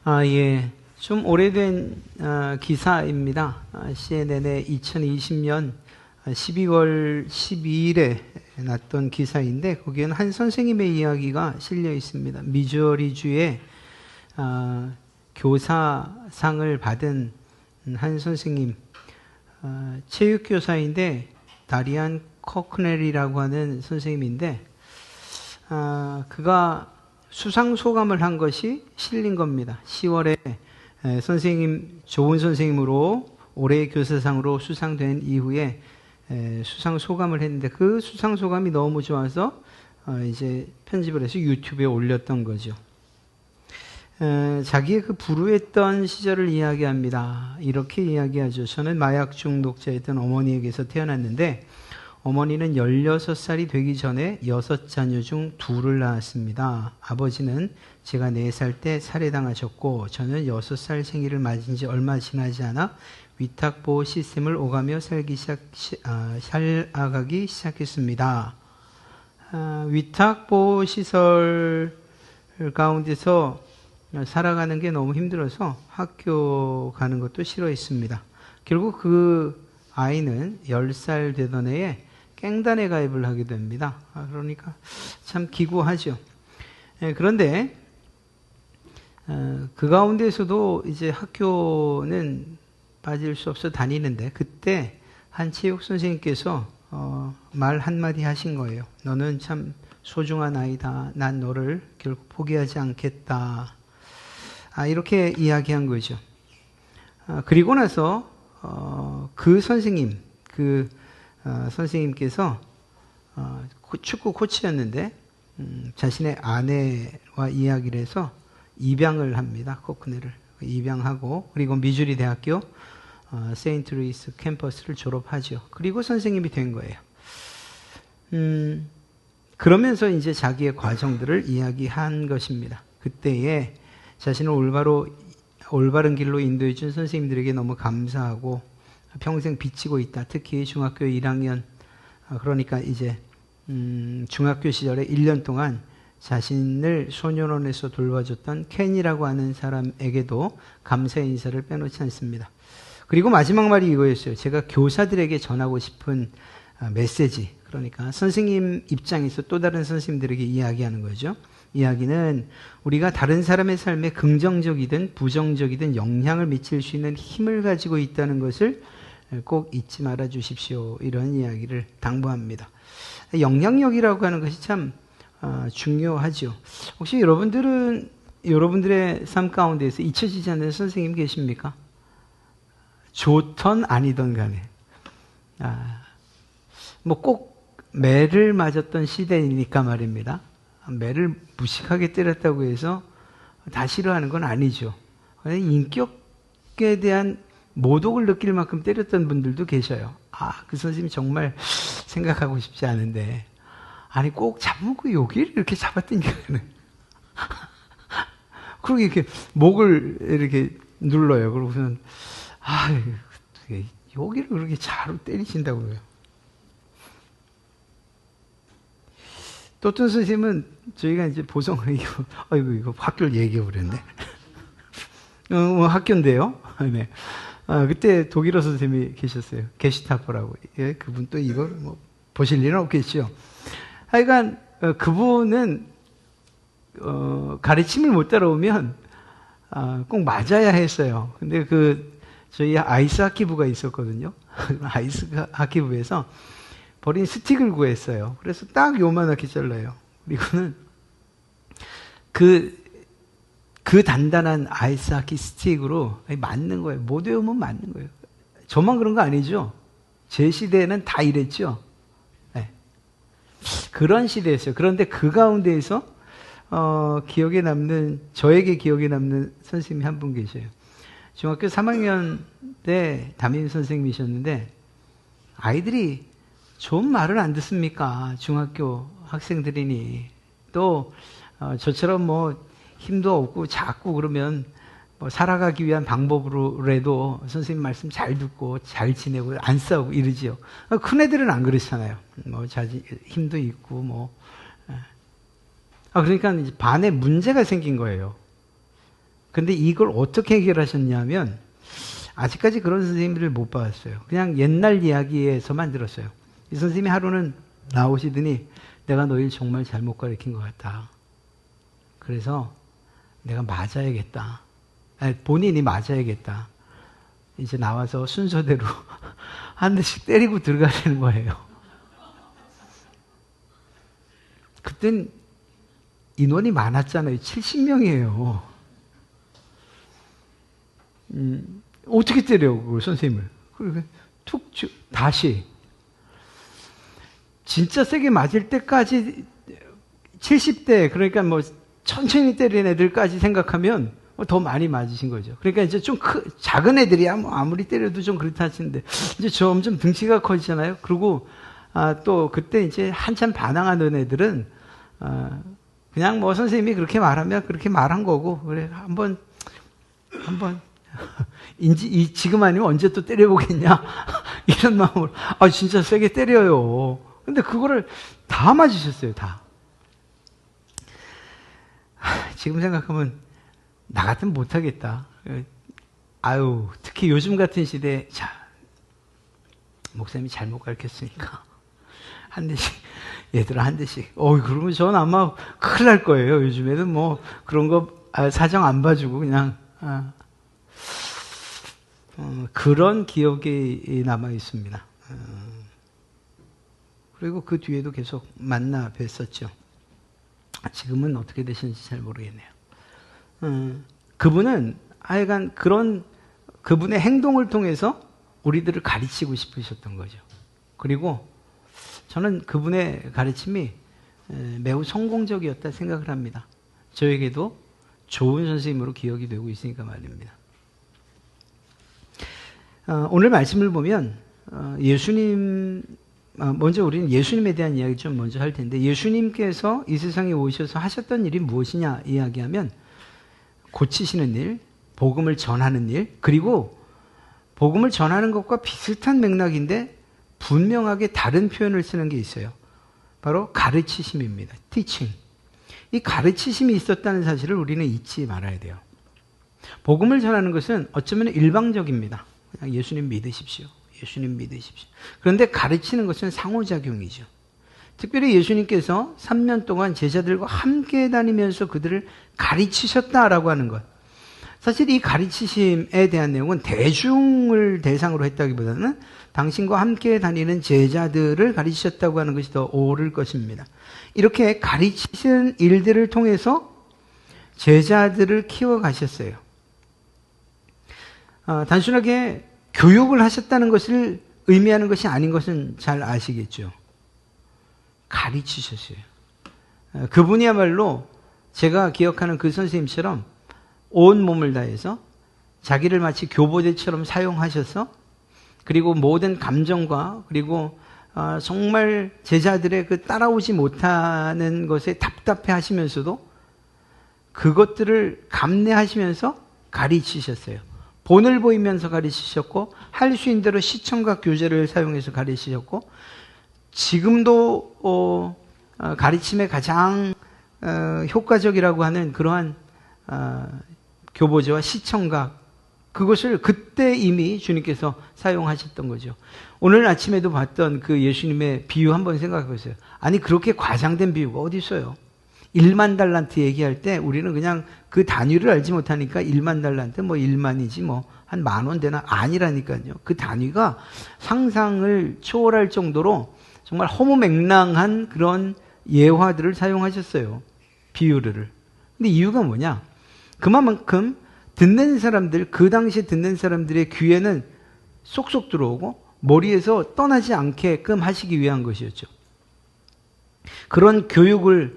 예. 좀 오래된 기사입니다. CNN의 2020년 12월 12일에 났던 기사인데 거기에는 한 선생님의 이야기가 실려 있습니다. 미주리주의 교사상을 받은 한 선생님, 체육교사인데 다리안 코크넬이라고 하는 선생님인데 그가 수상소감을 한 것이 실린 겁니다. 10월에 선생님, 좋은 선생님으로 올해의 교사상으로 수상된 이후에 수상소감을 했는데 그 수상소감이 너무 좋아서 이제 편집을 해서 유튜브에 올렸던 거죠. 자기의 그 불우했던 시절을 이야기합니다. 이렇게 이야기하죠. 저는 마약 중독자였던 어머니에게서 태어났는데 어머니는 16살이 되기 전에 6자녀 중 2를 낳았습니다. 아버지는 제가 4살 때 살해당하셨고 저는 6살 생일을 맞은 지 얼마 지나지 않아 위탁보호 시스템을 오가며 살아가기 시작했습니다. 위탁보호 시설 가운데서 살아가는 게 너무 힘들어서 학교 가는 것도 싫어했습니다. 결국 그 아이는 10살 되던 해에 깽단에 가입을 하게 됩니다. 그러니까 참 기구하죠. 그런데 그 가운데서도 이제 학교는 빠질 수 없어 다니는데 그때 한 체육 선생님께서 말 한마디 하신 거예요. 너는 참 소중한 아이다. 난 너를 결국 포기하지 않겠다. 이렇게 이야기한 거죠. 그리고 나서 그 선생님, 선생님께서 축구 코치였는데 자신의 아내와 이야기를 해서 입양을 합니다. 코크넬을 입양하고 그리고 미주리 대학교 세인트 루이스 캠퍼스를 졸업하죠. 그리고 선생님이 된 거예요. 그러면서 이제 자기의 과정들을 이야기한 것입니다. 그때에 자신을 올바른 길로 인도해 준 선생님들에게 너무 감사하고 평생 빚지고 있다. 특히 중학교 1학년, 그러니까 이제 중학교 시절에 1년 동안 자신을 소년원에서 돌봐줬던 켄이라고 하는 사람에게도 감사의 인사를 빼놓지 않습니다. 그리고 마지막 말이 이거였어요. 제가 교사들에게 전하고 싶은 메시지, 그러니까 선생님 입장에서 또 다른 선생님들에게 이야기하는 거죠. 이야기는 우리가 다른 사람의 삶에 긍정적이든 부정적이든 영향을 미칠 수 있는 힘을 가지고 있다는 것을 꼭 잊지 말아 주십시오. 이런 이야기를 당부합니다. 영향력이라고 하는 것이 참 중요하죠. 혹시 여러분들의 삶 가운데에서 잊혀지지 않는 선생님 계십니까? 좋던 아니던 간에. 뭐 꼭 매를 맞았던 시대이니까 말입니다. 매를 무식하게 때렸다고 해서 다 싫어하는 건 아니죠. 인격에 대한 모독을 느낄 만큼 때렸던 분들도 계셔요. 그 선생님이 정말 생각하고 싶지 않은데. 아니, 꼭 잡아먹고 여기를 이렇게 잡았다니까는. 그리고 이렇게 목을 이렇게 눌러요. 그러고서는, 여기를 그렇게 자로 때리신다고요. 또 어떤 선생님은 저희가 이제 보성을 이거 학교를 얘기해버렸네. 학교인데요. 네. 그때 독일어 선생님이 계셨어요. 게슈타퍼라고. 예, 그분 또 이거 뭐 보실 일은 없겠죠. 하여간 그분은 가르침을 못 따라오면 꼭 맞아야 했어요. 근데 저희 아이스 하키부가 있었거든요. 아이스 하키부에서 버린 스틱을 구했어요. 그래서 딱 요만하게 잘라요. 그리고는 그 단단한 아이스하키 스틱으로 맞는 거예요. 못 외우면 맞는 거예요. 저만 그런 거 아니죠? 제 시대에는 다 이랬죠? 네. 그런 시대였어요. 그런데 그 가운데에서 저에게 기억에 남는 선생님이 한 분 계셔요. 중학교 3학년 때 담임 선생님이셨는데 아이들이 좀 말을 안 듣습니까? 중학교 학생들이니. 또 저처럼 뭐 힘도 없고 작고 그러면 뭐 살아가기 위한 방법으로라도 선생님 말씀 잘 듣고 잘 지내고 안 싸우고 이러지요. 큰 애들은 안 그렇잖아요. 뭐 힘도 있고 뭐. 그러니까 이제 반에 문제가 생긴 거예요. 근데 이걸 어떻게 해결하셨냐면 아직까지 그런 선생님들을 못 봤어요. 그냥 옛날 이야기에서만 들었어요. 이 선생님이 하루는 나오시더니 내가 너희를 정말 잘못 가르친 것 같다. 그래서 내가 맞아야겠다. 아니, 본인이 맞아야겠다. 이제 나와서 순서대로 한 대씩 때리고 들어가시는 거예요. 그땐 인원이 많았잖아요. 70명이에요. 어떻게 때려, 그걸, 선생님을. 그리고 툭, 다시. 진짜 세게 맞을 때까지 70대, 그러니까 뭐 천천히 때리는 애들까지 생각하면 더 많이 맞으신 거죠. 그러니까 이제 좀 작은 애들이야 뭐 아무리 때려도 좀 그렇다 하시는데 이제 점점 등치가 커지잖아요. 그리고 또 그때 이제 한참 반항하는 애들은 그냥 뭐 선생님이 그렇게 말하면 그렇게 말한 거고 그래 한번 지금 아니면 언제 또 때려보겠냐 이런 마음으로 진짜 세게 때려요. 근데 그거를 다 맞으셨어요. 다. 지금 생각하면 나 같으면 못하겠다. 특히 요즘 같은 시대에 목사님이 잘못 가르쳤으니까 한 대씩 얘들아 한 대씩 그러면 전 아마 큰일 날 거예요. 요즘에는 뭐 그런 거 사정 안 봐주고 그냥 그런 기억이 남아 있습니다. 그리고 그 뒤에도 계속 만나 뵀었죠. 지금은 어떻게 되시는지 잘 모르겠네요. 그분은 하여간 그분의 행동을 통해서 우리들을 가르치고 싶으셨던 거죠. 그리고 저는 그분의 가르침이 매우 성공적이었다 생각을 합니다. 저에게도 좋은 선생님으로 기억이 되고 있으니까 말입니다. 오늘 말씀을 보면 먼저 우리는 예수님에 대한 이야기 좀 먼저 할 텐데 예수님께서 이 세상에 오셔서 하셨던 일이 무엇이냐 이야기하면 고치시는 일, 복음을 전하는 일, 그리고 복음을 전하는 것과 비슷한 맥락인데 분명하게 다른 표현을 쓰는 게 있어요. 바로 가르치심입니다. teaching. 이 가르치심이 있었다는 사실을 우리는 잊지 말아야 돼요. 복음을 전하는 것은 어쩌면 일방적입니다. 그냥 예수님 믿으십시오. 예수님 믿으십시오. 그런데 가르치는 것은 상호작용이죠. 특별히 예수님께서 3년 동안 제자들과 함께 다니면서 그들을 가르치셨다라고 하는 것. 사실 이 가르치심에 대한 내용은 대중을 대상으로 했다기보다는 당신과 함께 다니는 제자들을 가르치셨다고 하는 것이 더 옳을 것입니다. 이렇게 가르치신 일들을 통해서 제자들을 키워가셨어요. 단순하게 교육을 하셨다는 것을 의미하는 것이 아닌 것은 잘 아시겠죠. 가르치셨어요. 그분이야말로 제가 기억하는 그 선생님처럼 온 몸을 다해서 자기를 마치 교보제처럼 사용하셔서 그리고 모든 감정과 그리고 정말 제자들의 그 따라오지 못하는 것에 답답해 하시면서도 그것들을 감내하시면서 가르치셨어요. 본을 보이면서 가르치셨고 할 수 있는 대로 시청각 교재를 사용해서 가르치셨고 지금도 가르침에 가장 효과적이라고 하는 그러한 교보제와 시청각 그것을 그때 이미 주님께서 사용하셨던 거죠. 오늘 아침에도 봤던 그 예수님의 비유 한번 생각해 보세요. 아니 그렇게 과장된 비유가 어디 있어요? 1만 달란트 얘기할 때 우리는 그냥 그 단위를 알지 못하니까 1만 달란트 뭐 1만이지 뭐 한 10,000원 되나 아니라니까요. 그 단위가 상상을 초월할 정도로 정말 허무맹랑한 그런 예화들을 사용하셨어요. 비유를. 근데 이유가 뭐냐? 그만큼 듣는 사람들, 그 당시에 듣는 사람들의 귀에는 쏙쏙 들어오고 머리에서 떠나지 않게끔 하시기 위한 것이었죠. 그런 교육을,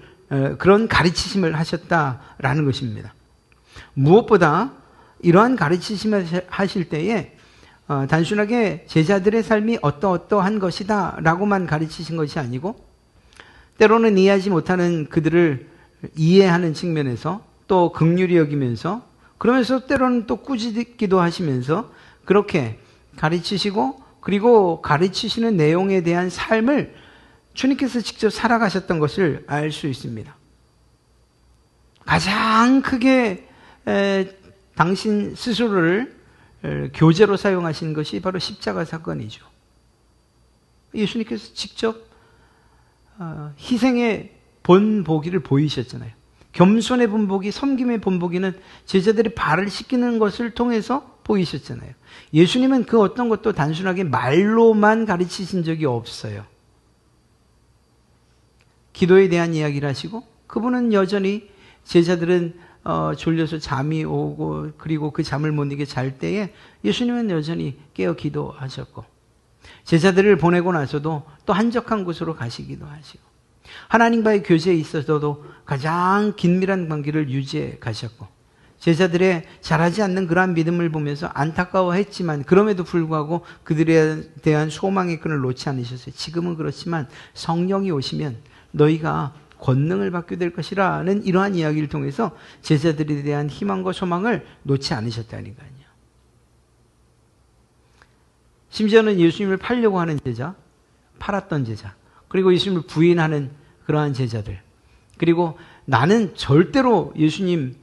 그런 가르치심을 하셨다라는 것입니다. 무엇보다 이러한 가르치심을 하실 때에 단순하게 제자들의 삶이 어떠한 것이다 라고만 가르치신 것이 아니고 때로는 이해하지 못하는 그들을 이해하는 측면에서 또 긍휼히 여기면서 그러면서 때로는 또 꾸짖기도 하시면서 그렇게 가르치시고 그리고 가르치시는 내용에 대한 삶을 주님께서 직접 살아가셨던 것을 알 수 있습니다. 가장 크게 당신 스스로를 교재로 사용하신 것이 바로 십자가 사건이죠. 예수님께서 직접 희생의 본보기를 보이셨잖아요. 겸손의 본보기, 섬김의 본보기는 제자들이 발을 씻기는 것을 통해서 보이셨잖아요. 예수님은 그 어떤 것도 단순하게 말로만 가르치신 적이 없어요. 기도에 대한 이야기를 하시고, 그분은 여전히 제자들은 졸려서 잠이 오고, 그리고 그 잠을 못 이기게 잘 때에 예수님은 여전히 깨어 기도하셨고, 제자들을 보내고 나서도 또 한적한 곳으로 가시기도 하시고, 하나님과의 교제에 있어서도 가장 긴밀한 관계를 유지해 가셨고, 제자들의 잘하지 않는 그러한 믿음을 보면서 안타까워했지만 그럼에도 불구하고 그들에 대한 소망의 끈을 놓지 않으셨어요. 지금은 그렇지만 성령이 오시면 너희가 권능을 받게 될 것이라는 이러한 이야기를 통해서 제자들에 대한 희망과 소망을 놓지 않으셨다니까요. 심지어는 예수님을 팔려고 하는 제자, 팔았던 제자, 그리고 예수님을 부인하는 그러한 제자들, 그리고 나는 절대로 예수님,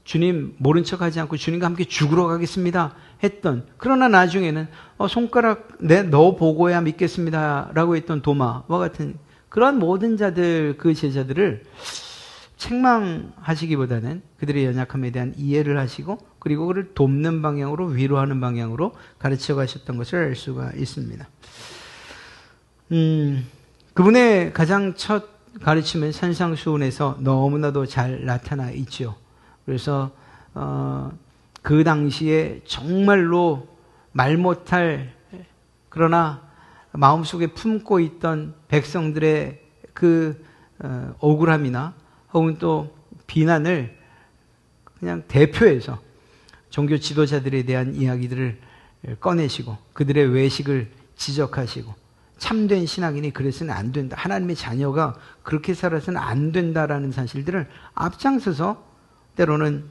주님 모른 척하지 않고 주님과 함께 죽으러 가겠습니다 했던, 그러나 나중에는 손가락 넣어 보고야 믿겠습니다 라고 했던 도마와 같은 그러한 모든 자들, 그 제자들을 책망하시기보다는 그들의 연약함에 대한 이해를 하시고, 그리고 그를 돕는 방향으로, 위로하는 방향으로 가르쳐 가셨던 것을 알 수가 있습니다. 그분의 가장 첫 가르침은 산상수훈에서 너무나도 잘 나타나 있죠. 그래서 그 당시에 정말로 말 못할, 그러나 마음속에 품고 있던 백성들의 그 억울함이나 혹은 또 비난을 그냥 대표해서 종교 지도자들에 대한 이야기들을 꺼내시고, 그들의 외식을 지적하시고, 참된 신앙인이 그래서는 안 된다, 하나님의 자녀가 그렇게 살아서는 안 된다라는 사실들을 앞장서서 때로는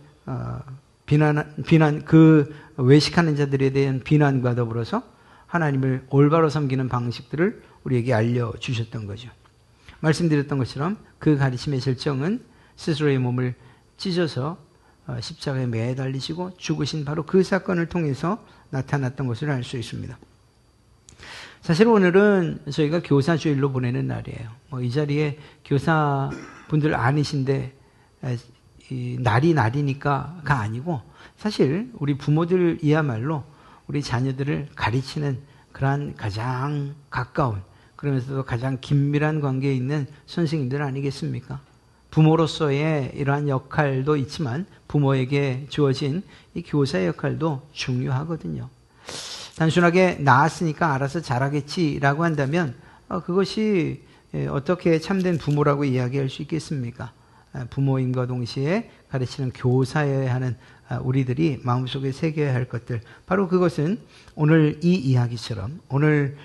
비난, 그 외식하는 자들에 대한 비난과 더불어서 하나님을 올바로 섬기는 방식들을 우리에게 알려주셨던 거죠. 말씀드렸던 것처럼 그 가르침의 절정은 스스로의 몸을 찢어서 십자가에 매달리시고 죽으신 바로 그 사건을 통해서 나타났던 것을 알 수 있습니다. 사실 오늘은 저희가 교사주일로 보내는 날이에요. 이 자리에 교사분들 아니신데 날이 날이니까가 아니고, 사실 우리 부모들이야말로 우리 자녀들을 가르치는 그러한 가장 가까운, 그러면서도 가장 긴밀한 관계에 있는 선생님들 아니겠습니까? 부모로서의 이러한 역할도 있지만 부모에게 주어진 이 교사의 역할도 중요하거든요. 단순하게 낳았으니까 알아서 잘하겠지라고 한다면 그것이 어떻게 참된 부모라고 이야기할 수 있겠습니까? 부모임과 동시에 가르치는 교사여야 하는 우리들이 마음속에 새겨야 할 것들, 바로 그것은 오늘 이 이야기처럼, 오늘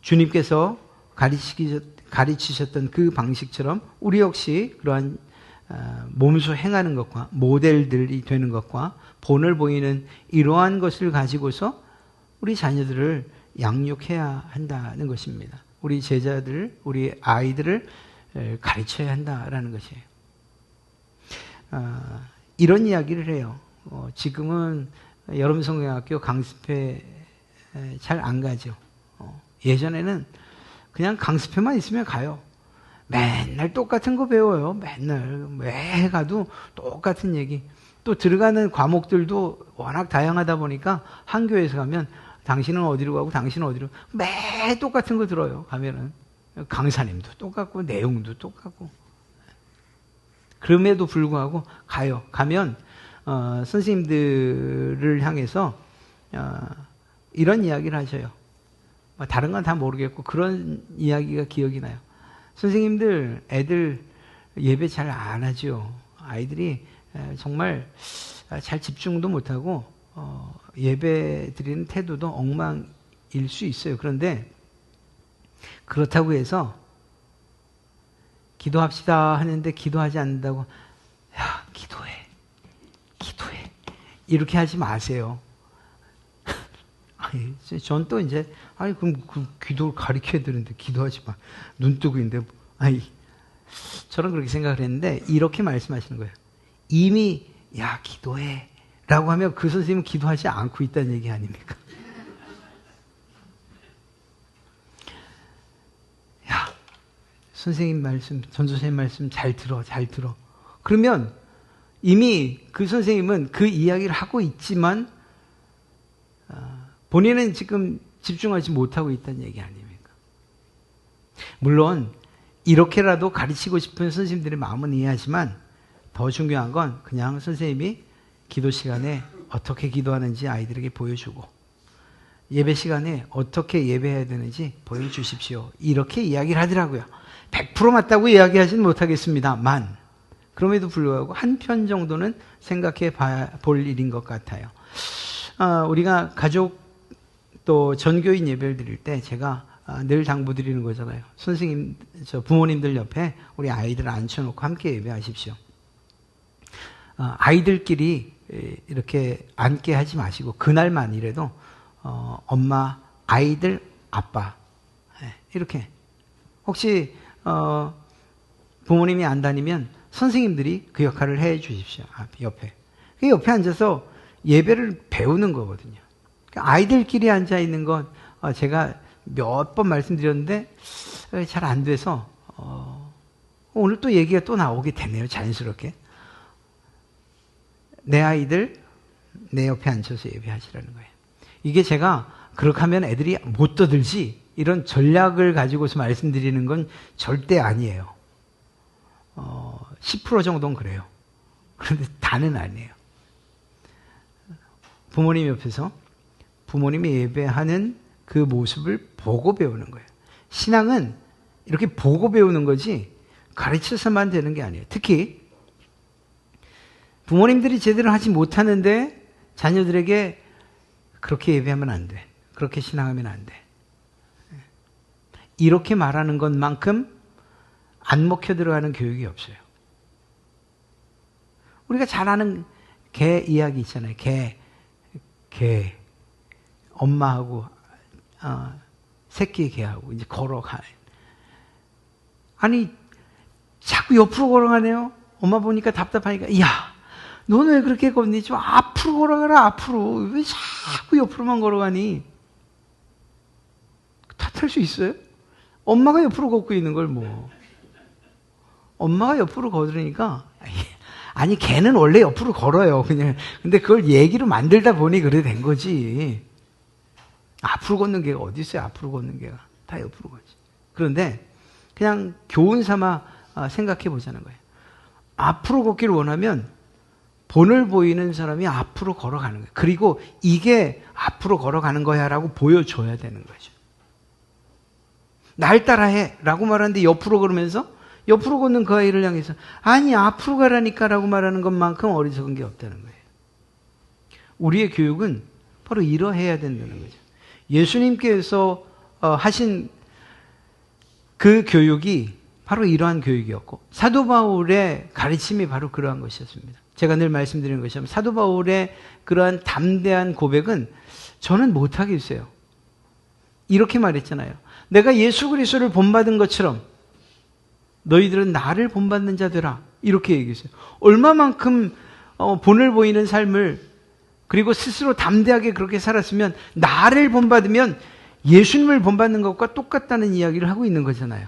주님께서 가르치셨던 그 방식처럼 우리 역시 그러한 몸소 행하는 것과 모델들이 되는 것과 본을 보이는 이러한 것을 가지고서 우리 자녀들을 양육해야 한다는 것입니다. 우리 제자들, 우리 아이들을 가르쳐야 한다라는 것이에요. 이런 이야기를 해요. 지금은 여름성경학교 강습회 잘 안 가죠. 예전에는 그냥 강습회만 있으면 가요. 맨날 똑같은 거 배워요. 맨날 매 가도 똑같은 얘기. 또 들어가는 과목들도 워낙 다양하다 보니까 한 교회에서 가면 당신은 어디로 가고 당신은 어디로, 매 똑같은 거 들어요. 가면은 강사님도 똑같고 내용도 똑같고. 그럼에도 불구하고 가요. 가면 선생님들을 향해서 이런 이야기를 하셔요. 다른 건 다 모르겠고 그런 이야기가 기억이 나요. 선생님들, 애들 예배 잘 안 하죠. 아이들이 정말 잘 집중도 못하고 예배 드리는 태도도 엉망일 수 있어요. 그런데 그렇다고 해서 기도합시다 하는데 기도하지 않는다고, 야, 기도해 이렇게 하지 마세요. 전 또 이제, 그럼 그 기도를 가르쳐야 되는데 기도하지 마, 눈 뜨고 있는데, 저는 그렇게 생각을 했는데 이렇게 말씀하시는 거예요. 이미 야 기도해 라고 하면 그 선생님은 기도하지 않고 있다는 얘기 아닙니까? 야 선생님 말씀, 전도사님 말씀 잘 들어. 그러면 이미 그 선생님은 그 이야기를 하고 있지만 본인은 지금 집중하지 못하고 있다는 얘기 아닙니까? 물론 이렇게라도 가르치고 싶은 선생님들의 마음은 이해하지만 더 중요한 건 그냥 선생님이 기도 시간에 어떻게 기도하는지 아이들에게 보여주고 예배 시간에 어떻게 예배해야 되는지 보여주십시오. 이렇게 이야기를 하더라고요. 100% 맞다고 이야기하지는 못하겠습니다만 그럼에도 불구하고 한 편 정도는 생각해 볼 일인 것 같아요. 우리가 가족 또 전교인 예배를 드릴 때 제가 늘 당부드리는 거잖아요. 선생님, 부모님들 옆에 우리 아이들 앉혀놓고 함께 예배하십시오. 아이들끼리 이렇게 앉게 하지 마시고 그날만이라도 엄마, 아이들, 아빠 이렇게 혹시 부모님이 안 다니면 선생님들이 그 역할을 해 주십시오. 옆에. 그 옆에 앉아서 예배를 배우는 거거든요. 그러니까 아이들끼리 앉아 있는 건 제가 몇 번 말씀드렸는데 잘 안 돼서 오늘 또 얘기가 또 나오게 되네요. 자연스럽게. 내 아이들 내 옆에 앉혀서 예배하시라는 거예요. 이게 제가 그렇게 하면 애들이 못 떠들지 이런 전략을 가지고서 말씀드리는 건 절대 아니에요. 10% 정도는 그래요. 그런데 다는 아니에요. 부모님 옆에서 부모님이 예배하는 그 모습을 보고 배우는 거예요. 신앙은 이렇게 보고 배우는 거지 가르쳐서만 되는 게 아니에요. 특히 부모님들이 제대로 하지 못하는데 자녀들에게 그렇게 예배하면 안 돼. 그렇게 신앙하면 안 돼. 이렇게 말하는 것만큼 안 먹혀 들어가는 교육이 없어요. 우리가 잘 아는 개 이야기 있잖아요. 개. 엄마하고 새끼 개하고 이제 걸어가요. 아니 자꾸 옆으로 걸어가네요. 엄마 보니까 답답하니까 야 너는 왜 그렇게 걷니? 좀 앞으로 걸어가라. 앞으로. 왜 자꾸 옆으로만 걸어가니? 탓할 수 있어요? 엄마가 옆으로 걷고 있는 걸 뭐. 엄마가 옆으로 걸으니까 아니 걔는 원래 옆으로 걸어요. 그냥 근데 그걸 얘기로 만들다 보니 그래 된 거지. 앞으로 걷는 개가 어디 있어요? 앞으로 걷는 개가 다 옆으로 걷지. 그런데 그냥 교훈 삼아 생각해 보자는 거예요. 앞으로 걷기를 원하면 본을 보이는 사람이 앞으로 걸어가는 거예요. 그리고 이게 앞으로 걸어가는 거야라고 보여줘야 되는 거죠. 날 따라해 라고 말하는데 옆으로 걸으면서 옆으로 걷는 그 아이를 향해서 아니 앞으로 가라니까 라고 말하는 것만큼 어리석은 게 없다는 거예요. 우리의 교육은 바로 이러해야 된다는 거죠. 예수님께서 하신 그 교육이 바로 이러한 교육이었고 사도 바울의 가르침이 바로 그러한 것이었습니다. 제가 늘 말씀드리는 것처럼 사도 바울의 그러한 담대한 고백은 저는 못하겠어요. 이렇게 말했잖아요. 내가 예수 그리스도를 본받은 것처럼 너희들은 나를 본받는 자 되라. 이렇게 얘기했어요. 얼마만큼 본을 보이는 삶을 그리고 스스로 담대하게 그렇게 살았으면 나를 본받으면 예수님을 본받는 것과 똑같다는 이야기를 하고 있는 거잖아요.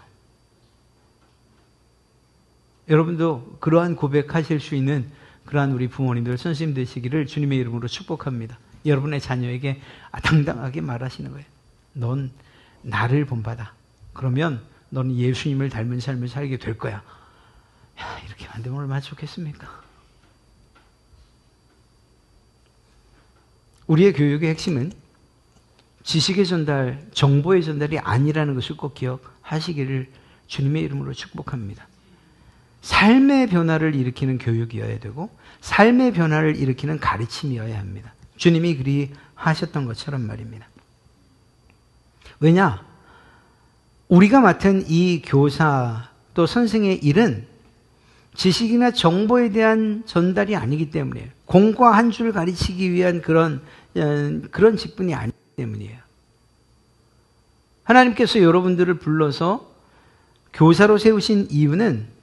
여러분도 그러한 고백하실 수 있는 그러한 우리 부모님들, 선생님 되시기를 주님의 이름으로 축복합니다. 여러분의 자녀에게 당당하게 말하시는 거예요. 넌 나를 본받아. 그러면 너는 예수님을 닮은 삶을 살게 될 거야. 야, 이렇게 만들면 얼마나 좋겠습니까? 우리의 교육의 핵심은 지식의 전달, 정보의 전달이 아니라는 것을 꼭 기억하시기를 주님의 이름으로 축복합니다. 삶의 변화를 일으키는 교육이어야 되고 삶의 변화를 일으키는 가르침이어야 합니다. 주님이 그리 하셨던 것처럼 말입니다. 왜냐? 우리가 맡은 이 교사 또 선생의 일은 지식이나 정보에 대한 전달이 아니기 때문이에요. 공과 한 줄 가르치기 위한 그런 직분이 아니기 때문이에요. 하나님께서 여러분들을 불러서 교사로 세우신 이유는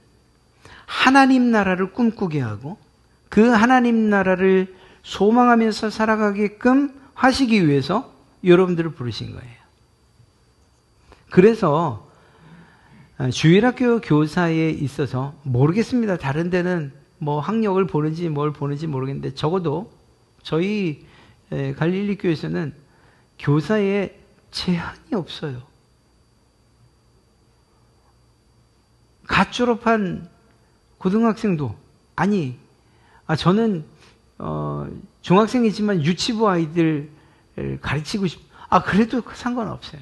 하나님 나라를 꿈꾸게 하고 그 하나님 나라를 소망하면서 살아가게끔 하시기 위해서 여러분들을 부르신 거예요. 그래서 주일학교 교사에 있어서 모르겠습니다. 다른 데는 뭐 학력을 보는지 뭘 보는지 모르겠는데 적어도 저희 갈릴리 교회에서는 교사에 제한이 없어요. 갓 졸업한 고등학생도 저는 중학생이지만 유치부 아이들 가르치고 그래도 상관없어요.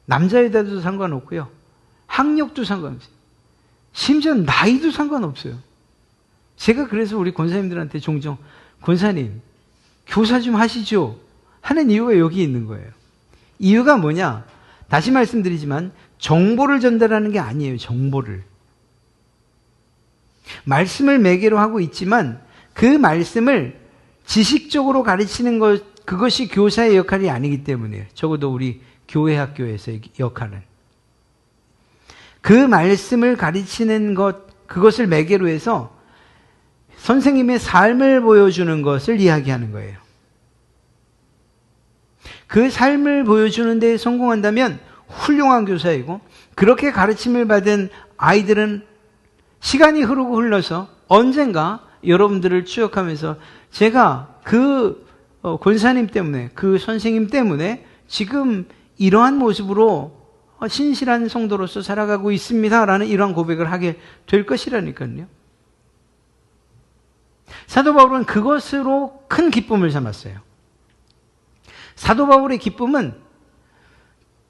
남자 여자도 상관없고요. 학력도 상관없어요. 심지어 나이도 상관없어요. 제가 그래서 우리 권사님들한테 종종 권사님 교사 좀 하시죠 하는 이유가 여기 있는 거예요. 이유가 뭐냐? 다시 말씀드리지만 정보를 전달하는 게 아니에요. 정보를. 말씀을 매개로 하고 있지만 그 말씀을 지식적으로 가르치는 것, 그것이 교사의 역할이 아니기 때문이에요. 적어도 우리 교회 학교에서의 역할은. 그 말씀을 가르치는 것, 그것을 매개로 해서 선생님의 삶을 보여주는 것을 이야기하는 거예요. 그 삶을 보여주는 데 성공한다면 훌륭한 교사이고, 그렇게 가르침을 받은 아이들은 시간이 흘러서 언젠가 여러분들을 추억하면서 제가 그 권사님 때문에, 그 선생님 때문에 지금 이러한 모습으로 신실한 성도로서 살아가고 있습니다 라는 이러한 고백을 하게 될 것이라니까요. 사도 바울은 그것으로 큰 기쁨을 삼았어요. 사도 바울의 기쁨은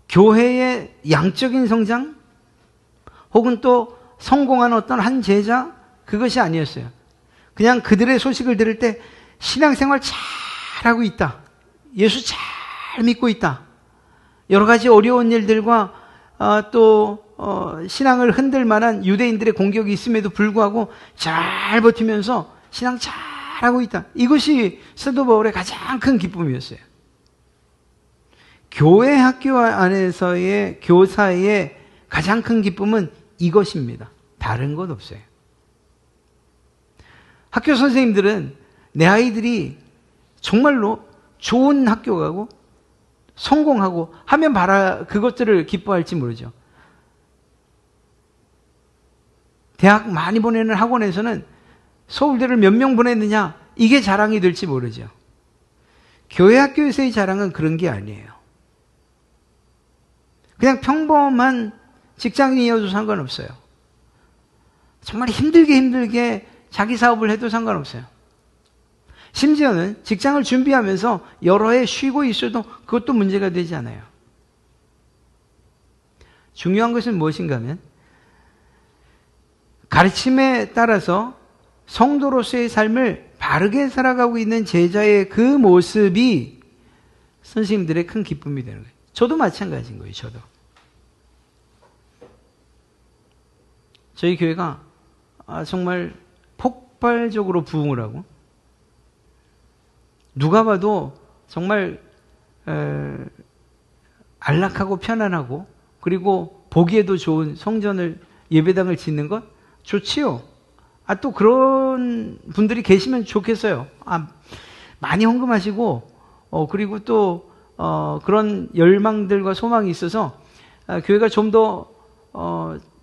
교회의 양적인 성장 혹은 또 성공한 어떤 한 제자, 그것이 아니었어요. 그냥 그들의 소식을 들을 때 신앙생활 잘하고 있다, 예수 잘 믿고 있다, 여러 가지 어려운 일들과 신앙을 흔들 만한 유대인들의 공격이 있음에도 불구하고 잘 버티면서 신앙 잘하고 있다, 이것이 사도 바울의 가장 큰 기쁨이었어요. 교회 학교 안에서의 교사의 가장 큰 기쁨은 이것입니다. 다른 것 없어요. 학교 선생님들은 내 아이들이 정말로 좋은 학교 가고 성공하고 하면 그것들을 기뻐할지 모르죠. 대학 많이 보내는 학원에서는 서울대를 몇 명 보냈느냐, 이게 자랑이 될지 모르죠. 교회 학교에서의 자랑은 그런 게 아니에요. 그냥 평범한 직장인이어도 상관없어요. 정말 힘들게 자기 사업을 해도 상관없어요. 심지어는 직장을 준비하면서 여러 해 쉬고 있어도 그것도 문제가 되지 않아요. 중요한 것은 무엇인가 하면 가르침에 따라서 성도로서의 삶을 바르게 살아가고 있는 제자의 그 모습이 선생님들의 큰 기쁨이 되는 거예요. 저도 마찬가지인 거예요. 저도. 저희 교회가 정말 폭발적으로 부흥을 하고 누가 봐도 정말 안락하고 편안하고 그리고 보기에도 좋은 성전을, 예배당을 짓는 것 좋지요. 또 그런 분들이 계시면 좋겠어요. 많이 헌금하시고 그리고 또 그런 열망들과 소망이 있어서 교회가 좀 더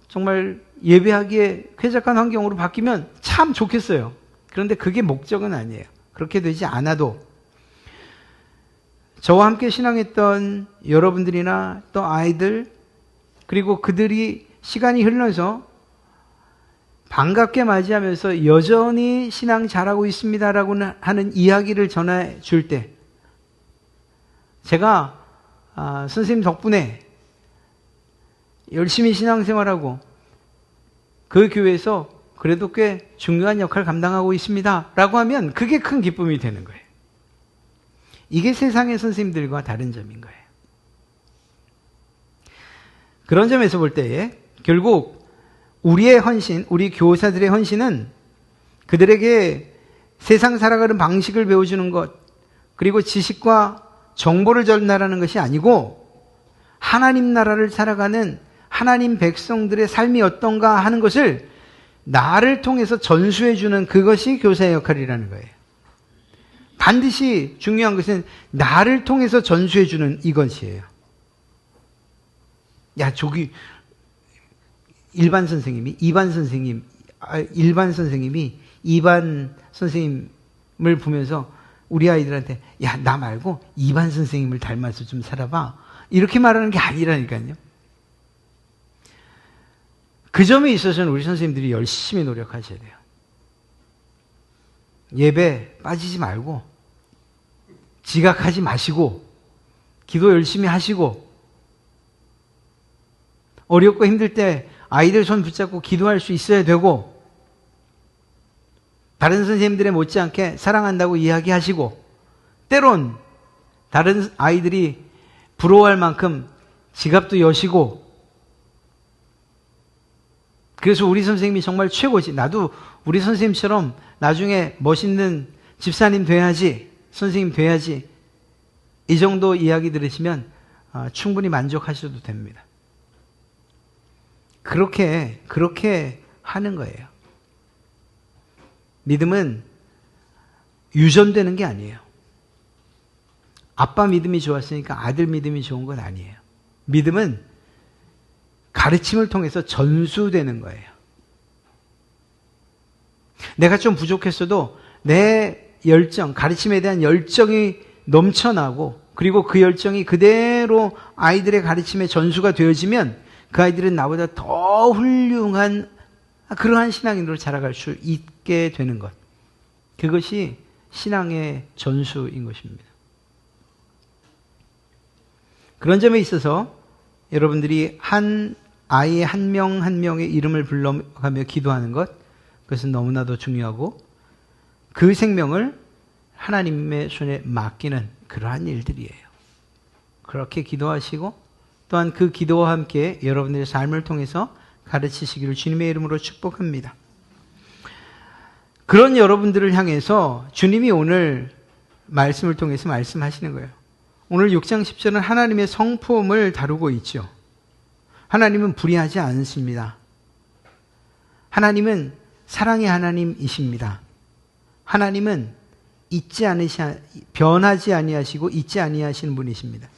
정말 예배하기에 쾌적한 환경으로 바뀌면 참 좋겠어요. 그런데 그게 목적은 아니에요. 그렇게 되지 않아도 저와 함께 신앙했던 여러분들이나 또 아이들, 그리고 그들이 시간이 흘러서 반갑게 맞이하면서 여전히 신앙 잘하고 있습니다라고 하는 이야기를 전해 줄 때 제가 선생님 덕분에 열심히 신앙생활하고 그 교회에서 그래도 꽤 중요한 역할을 감당하고 있습니다 라고 하면 그게 큰 기쁨이 되는 거예요. 이게 세상의 선생님들과 다른 점인 거예요. 그런 점에서 볼 때에 결국 우리의 헌신, 우리 교사들의 헌신은 그들에게 세상 살아가는 방식을 배워주는 것, 그리고 지식과 정보를 전달하는 것이 아니고 하나님 나라를 살아가는 하나님 백성들의 삶이 어떤가 하는 것을 나를 통해서 전수해주는 그것이 교사의 역할이라는 거예요. 반드시 중요한 것은 나를 통해서 전수해주는 이것이에요. 야, 저기 일반 선생님이 이반 선생님을 보면서 우리 아이들한테 야, 나 말고 이반 선생님을 닮아서 좀 살아봐. 이렇게 말하는 게 아니라니까요. 그 점에 있어서는 우리 선생님들이 열심히 노력하셔야 돼요. 예배 빠지지 말고 지각하지 마시고 기도 열심히 하시고 어렵고 힘들 때 아이들 손 붙잡고 기도할 수 있어야 되고 다른 선생님들의 못지않게 사랑한다고 이야기하시고 때론 다른 아이들이 부러워할 만큼 지갑도 여시고 그래서 우리 선생님이 정말 최고지. 나도 우리 선생님처럼 나중에 멋있는 집사님 돼야지, 선생님 돼야지. 이 정도 이야기 들으시면 충분히 만족하셔도 됩니다. 그렇게 하는 거예요. 믿음은 유전되는 게 아니에요. 아빠 믿음이 좋았으니까 아들 믿음이 좋은 건 아니에요. 믿음은 가르침을 통해서 전수되는 거예요. 내가 좀 부족했어도 내 열정, 가르침에 대한 열정이 넘쳐나고 그리고 그 열정이 그대로 아이들의 가르침에 전수가 되어지면 그 아이들은 나보다 더 훌륭한 그러한 신앙인으로 자라갈 수 있게 되는 것. 그것이 신앙의 전수인 것입니다. 그런 점에 있어서 여러분들이 아이 한 명 한 명의 이름을 불러가며 기도하는 것, 그것은 너무나도 중요하고 그 생명을 하나님의 손에 맡기는 그러한 일들이에요. 그렇게 기도하시고 또한 그 기도와 함께 여러분들의 삶을 통해서 가르치시기를 주님의 이름으로 축복합니다. 그런 여러분들을 향해서 주님이 오늘 말씀을 통해서 말씀하시는 거예요. 오늘 6장 10절은 하나님의 성품을 다루고 있죠. 하나님은 불의하지 않습니다. 하나님은 사랑의 하나님이십니다. 하나님은 변하지 아니하시고 잊지 아니하시는 분이십니다.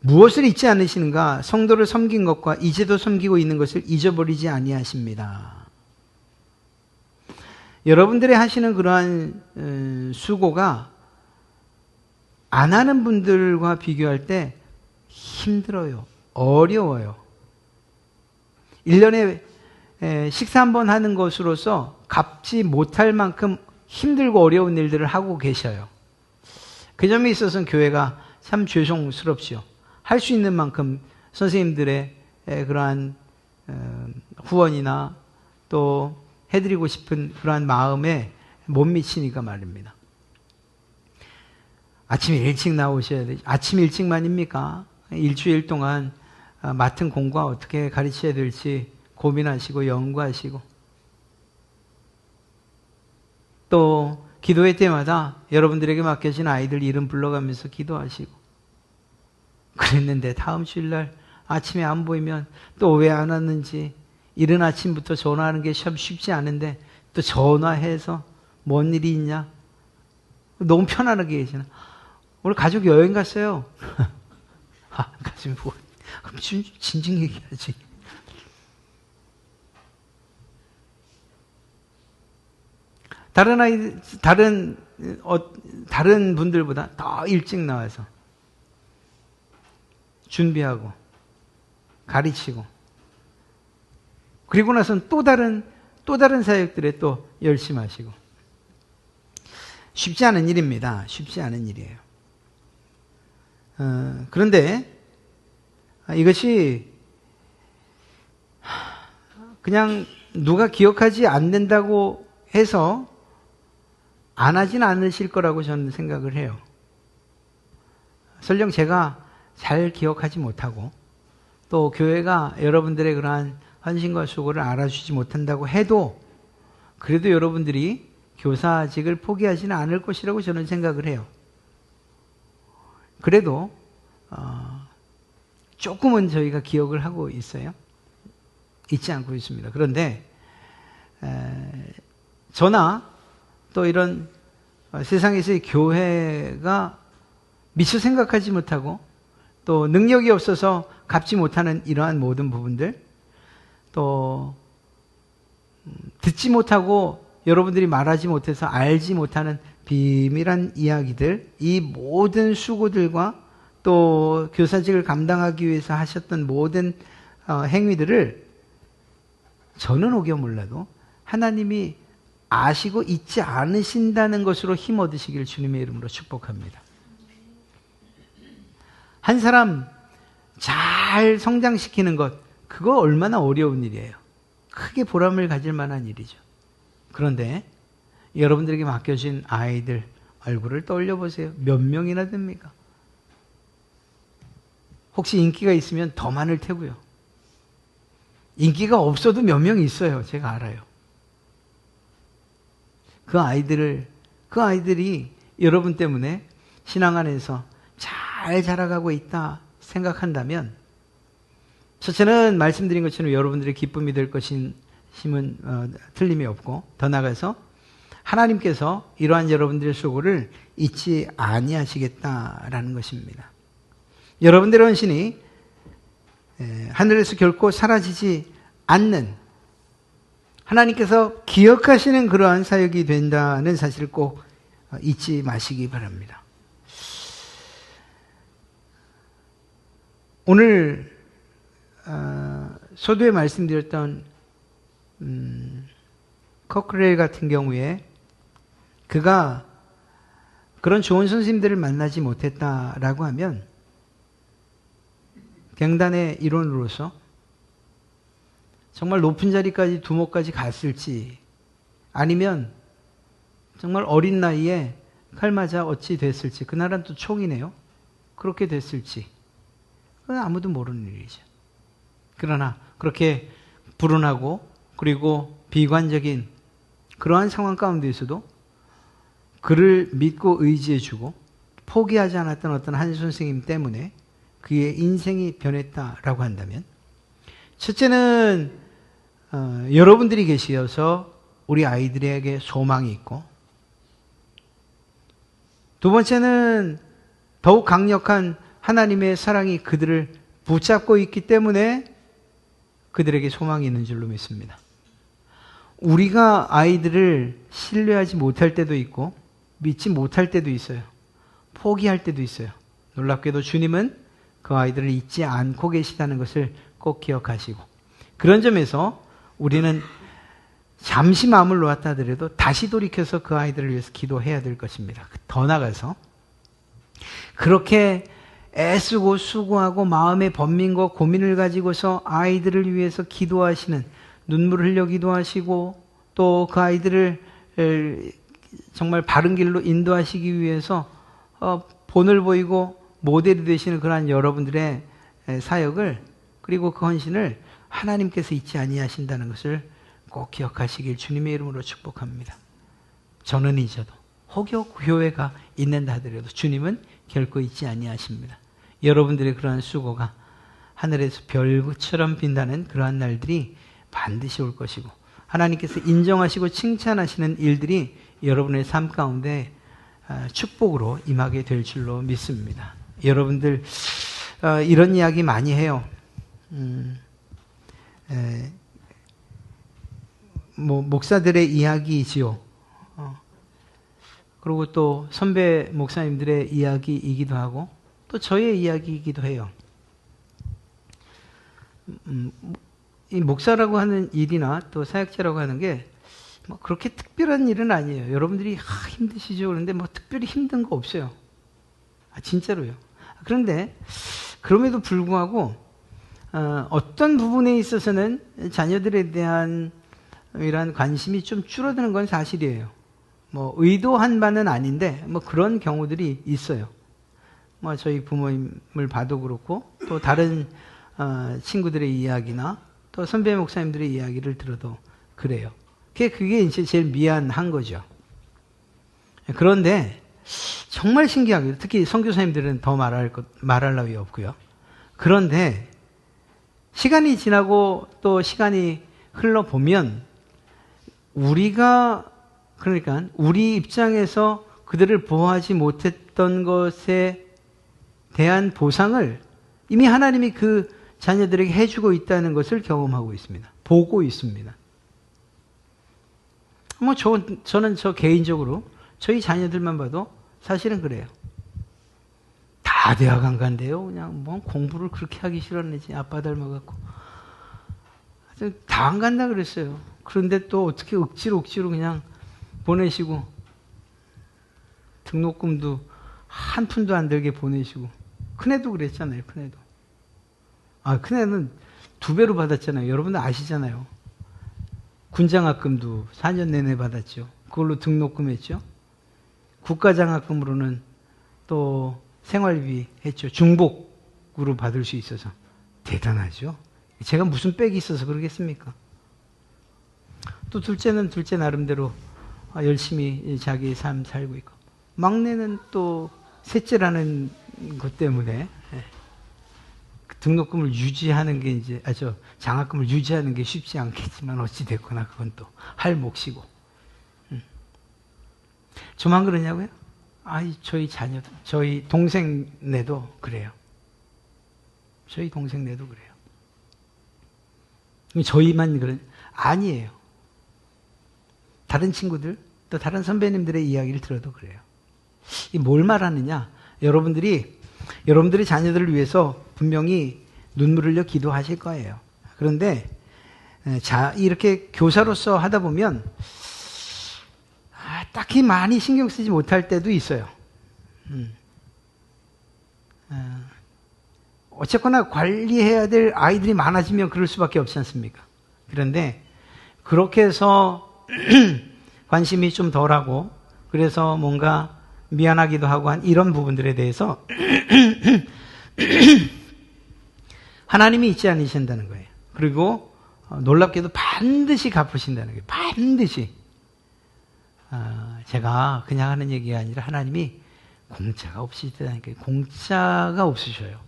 무엇을 잊지 않으시는가? 성도를 섬긴 것과 이제도 섬기고 있는 것을 잊어버리지 아니하십니다. 여러분들이 하시는 그러한 수고가 안 하는 분들과 비교할 때 힘들어요. 어려워요. 1년에 식사 한 번 하는 것으로서 갚지 못할 만큼 힘들고 어려운 일들을 하고 계셔요. 그 점에 있어서는 교회가 참 죄송스럽지요. 할 수 있는 만큼 선생님들의 그러한 후원이나 또 해드리고 싶은 그러한 마음에 못 미치니까 말입니다. 아침에 일찍 나오셔야 되죠. 아침 일찍만입니까? 일주일 동안 맡은 공과 어떻게 가르쳐야 될지 고민하시고 연구하시고 또 기도회 때마다 여러분들에게 맡겨진 아이들 이름 불러가면서 기도하시고 그랬는데 다음 주일날 아침에 안 보이면 또 왜 안 왔는지 이른 아침부터 전화하는 게 참 쉽지 않은데 또 전화해서 뭔 일이 있냐? 너무 편안하게 계시나? 오늘 가족 여행 갔어요. 가슴이 뭐 진정 얘기하지. 다른 분들보다 더 일찍 나와서 준비하고 가르치고 그리고 나서는 또 다른 사역들에 또 열심히 하시고 쉽지 않은 일입니다. 쉽지 않은 일이에요. 그런데 이것이 그냥 누가 기억하지 않는다고 해서 안 하진 않으실 거라고 저는 생각을 해요. 설령 제가 잘 기억하지 못하고 또 교회가 여러분들의 그러한 헌신과 수고를 알아주지 못한다고 해도 그래도 여러분들이 교사직을 포기하지는 않을 것이라고 저는 생각을 해요. 그래도 조금은 저희가 기억을 하고 있어요. 잊지 않고 있습니다. 그런데 저나 또 이런 세상에서의 교회가 미처 생각하지 못하고 또 능력이 없어서 갚지 못하는 이러한 모든 부분들, 또 듣지 못하고 여러분들이 말하지 못해서 알지 못하는 비밀한 이야기들, 이 모든 수고들과 또 교사직을 감당하기 위해서 하셨던 모든 행위들을 저는 오겨 몰라도 하나님이 아시고 잊지 않으신다는 것으로 힘 얻으시길 주님의 이름으로 축복합니다. 한 사람 잘 성장시키는 것, 그거 얼마나 어려운 일이에요. 크게 보람을 가질 만한 일이죠. 그런데 여러분들에게 맡겨진 아이들 얼굴을 떠올려 보세요. 몇 명이나 됩니까? 혹시 인기가 있으면 더 많을 테고요. 인기가 없어도 몇 명 있어요. 제가 알아요. 그 아이들이 여러분 때문에 신앙 안에서 잘 자라가고 있다 생각한다면, 첫째는 말씀드린 것처럼 여러분들의 기쁨이 될 것임은 틀림이 없고, 더 나아가서 하나님께서 이러한 여러분들의 수고를 잊지 아니하시겠다라는 것입니다. 여러분들의 헌신이 하늘에서 결코 사라지지 않는, 하나님께서 기억하시는 그러한 사역이 된다는 사실을 꼭 잊지 마시기 바랍니다. 오늘 서두에 말씀드렸던 커크레일 같은 경우에 그가 그런 좋은 선생님들을 만나지 못했다라고 하면 경단의 일원으로서 정말 높은 자리까지 두목까지 갔을지, 아니면 정말 어린 나이에 칼 맞아 어찌 됐을지, 그날은 또 총이네요. 그렇게 됐을지 그건 아무도 모르는 일이죠. 그러나 그렇게 불운하고 그리고 비관적인 그러한 상황 가운데에서도 그를 믿고 의지해주고 포기하지 않았던 어떤 한 선생님 때문에 그의 인생이 변했다라고 한다면, 첫째는 여러분들이 계시어서 우리 아이들에게 소망이 있고, 두 번째는 더욱 강력한 하나님의 사랑이 그들을 붙잡고 있기 때문에 그들에게 소망이 있는 줄로 믿습니다. 우리가 아이들을 신뢰하지 못할 때도 있고 믿지 못할 때도 있어요. 포기할 때도 있어요. 놀랍게도 주님은 그 아이들을 잊지 않고 계시다는 것을 꼭 기억하시고, 그런 점에서 우리는 잠시 마음을 놓았다 하더라도 다시 돌이켜서 그 아이들을 위해서 기도해야 될 것입니다. 더 나아가서 그렇게 애쓰고 수고하고 마음의 번민과 고민을 가지고서 아이들을 위해서 기도하시는, 눈물을 흘려 기도하시고 또 그 아이들을 정말 바른 길로 인도하시기 위해서 본을 보이고 모델이 되시는 그러한 여러분들의 사역을, 그리고 그 헌신을 하나님께서 잊지 아니하신다는 것을 꼭 기억하시길 주님의 이름으로 축복합니다. 저는 잊어도 혹여 교회가 있는다 하더라도 주님은 결코 잊지 아니하십니다. 여러분들의 그러한 수고가 하늘에서 별처럼 빛나는 그러한 날들이 반드시 올 것이고, 하나님께서 인정하시고 칭찬하시는 일들이 여러분의 삶 가운데 축복으로 임하게 될 줄로 믿습니다. 여러분들 이런 이야기 많이 해요. 목사들의 이야기이지요. 그리고 또 선배 목사님들의 이야기이기도 하고 또 저의 이야기이기도 해요. 이 목사라고 하는 일이나 또 사역자라고 하는 게 뭐 그렇게 특별한 일은 아니에요. 여러분들이 힘드시죠? 그런데 뭐 특별히 힘든 거 없어요. 진짜로요. 그런데 그럼에도 불구하고 어떤 부분에 있어서는 자녀들에 대한 이러한 관심이 좀 줄어드는 건 사실이에요. 뭐 의도한 바는 아닌데 뭐 그런 경우들이 있어요. 뭐 저희 부모님을 봐도 그렇고 또 다른 친구들의 이야기나 또 선배 목사님들의 이야기를 들어도 그래요. 그게 이제 제일 미안한 거죠. 그런데 정말 신기하게, 특히 선교사님들은 더 말할 나위 없고요. 그런데 시간이 지나고 또 시간이 흘러보면 그러니까 우리 입장에서 그들을 보호하지 못했던 것에 대한 보상을 이미 하나님이 그 자녀들에게 해주고 있다는 것을 경험하고 있습니다. 보고 있습니다. 저는 개인적으로 저희 자녀들만 봐도 사실은 그래요. 다 대학 안 간대요. 그냥 공부를 그렇게 하기 싫었는지 아빠 닮아갖고. 다 안 간다 그랬어요. 그런데 또 어떻게 억지로 그냥 보내시고 등록금도 한 푼도 안 들게 보내시고. 큰애도 그랬잖아요. 큰애도. 큰애는 2배로 받았잖아요. 여러분들 아시잖아요. 군장학금도 4년 내내 받았죠. 그걸로 등록금 했죠. 국가장학금으로는 또 생활비 했죠. 중복으로 받을 수 있어서. 대단하죠. 제가 무슨 빽이 있어서 그러겠습니까? 또 둘째는 둘째 나름대로 열심히 자기 삶 살고 있고, 막내는 또 셋째라는 것 때문에 등록금을 유지하는 게 장학금을 유지하는 게 쉽지 않겠지만 어찌됐거나 그건 또 할 몫이고. 저만 그러냐고요? 저희 자녀도, 저희 동생네도 그래요. 저희 동생네도 그래요. 저희만 아니에요. 다른 친구들, 또 다른 선배님들의 이야기를 들어도 그래요. 뭘 말하느냐? 여러분들의 자녀들을 위해서 분명히 눈물 흘려 기도하실 거예요. 그런데 이렇게 교사로서 하다 보면 딱히 많이 신경 쓰지 못할 때도 있어요. 어쨌거나 관리해야 될 아이들이 많아지면 그럴 수밖에 없지 않습니까? 그런데 그렇게 해서 관심이 좀 덜하고, 그래서 뭔가 미안하기도 하고 한 이런 부분들에 대해서 하나님이 잊지 않으신다는 거예요. 그리고 놀랍게도 반드시 갚으신다는 거예요. 반드시. 제가 그냥 하는 얘기가 아니라 하나님이 공짜가 없으시다는 거예요. 공짜가 없으셔요.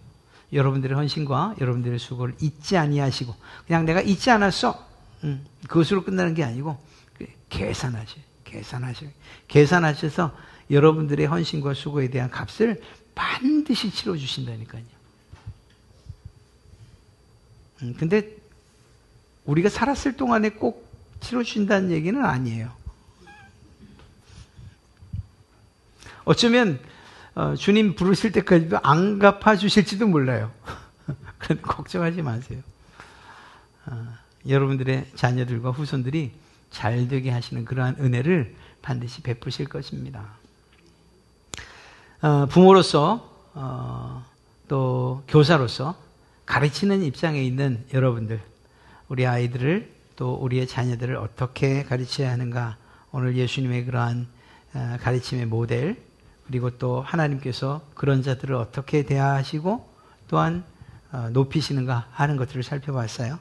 여러분들의 헌신과 여러분들의 수고를 잊지 아니하시고, 그냥 내가 잊지 않았어, 그것으로 끝나는 게 아니고 계산하셔서 여러분들의 헌신과 수고에 대한 값을 반드시 치러주신다니까요. 근데 우리가 살았을 동안에 꼭 치러주신다는 얘기는 아니에요. 어쩌면 주님 부르실 때까지도 안 갚아주실지도 몰라요. 그런데 걱정하지 마세요. 여러분들의 자녀들과 후손들이 잘 되게 하시는 그러한 은혜를 반드시 베푸실 것입니다. 부모로서 또 교사로서 가르치는 입장에 있는 여러분들, 우리 아이들을 또 우리의 자녀들을 어떻게 가르쳐야 하는가, 오늘 예수님의 그러한 가르침의 모델, 그리고 또 하나님께서 그런 자들을 어떻게 대하시고 또한 높이시는가 하는 것들을 살펴봤어요.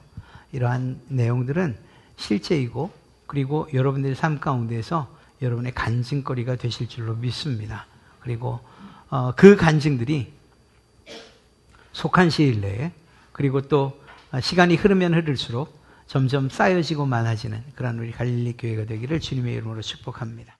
이러한 내용들은 실제이고, 그리고 여러분들의 삶 가운데에서 여러분의 간증거리가 되실 줄로 믿습니다. 그리고 그 간증들이 속한 시일 내에, 그리고 또 시간이 흐르면 흐를수록 점점 쌓여지고 많아지는 그런 우리 갈릴리 교회가 되기를 주님의 이름으로 축복합니다.